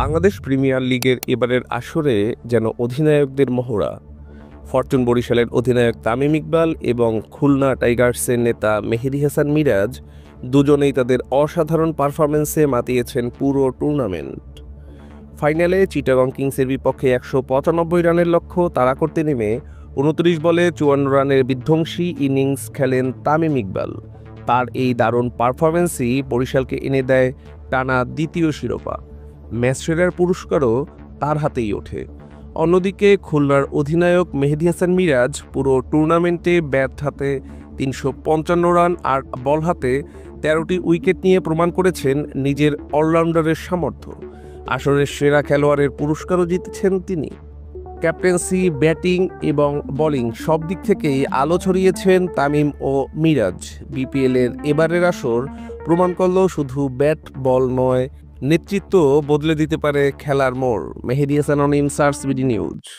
Bangladesh premier লিগের এবারের আসরে যেন অধিনায়কদের মহড়া। ফরচুন বরিশালের অধিনায়ক তামিম ইকবাল এবং খুলনা টাইগার্সের নেতা মেহেদী হাসান মিরাজ দুজনেই তাদের অসাধারণ পারফরম্যান্সে মাতিয়েছেন পুরো টুর্নামেন্ট। ফাইনালে চিটাগং কিংসের বিপক্ষে ১৯৫ রানের লক্ষ্য তাড়া করতে নেমে ২৯ বলে ৫৪ রানের বিধ্বংসী ইনিংস খেলেন তামিম ইকবাল। তার এই দারুণ পারফরম্যান্সই বরিশালকে এনে দেয় টানা দ্বিতীয় শিরোপা। ম্যাচ সেরার পুরস্কারও তার হাতেই ওঠে। অন্যদিকে খুলনার অধিনায়ক মেহেদী হাসান মিরাজ পুরো টুর্নামেন্টে ব্যাট হাতে ৩৫৫ রান আর বল হাতে ১৩টি উইকেট নিয়ে প্রমাণ করেছেন নিজের অলরাউন্ডারের সামর্থ্য। আসরের সেরা খেলোয়াড়ের পুরস্কারও জিতেছেন তিনি। ক্যাপ্টেন্সি, ব্যাটিং এবং বোলিং সব দিক থেকেই আলো ছড়িয়েছেন তামিম ও মিরাজ। বিপিএলের এবারের আসর প্রমাণ করল শুধু ব্যাট বল নয়, নেতৃত্ব বদলে দিতে পারে খেলার মোড়। মেহেদী হাসান, ইনসার্স বিডি নিউজ।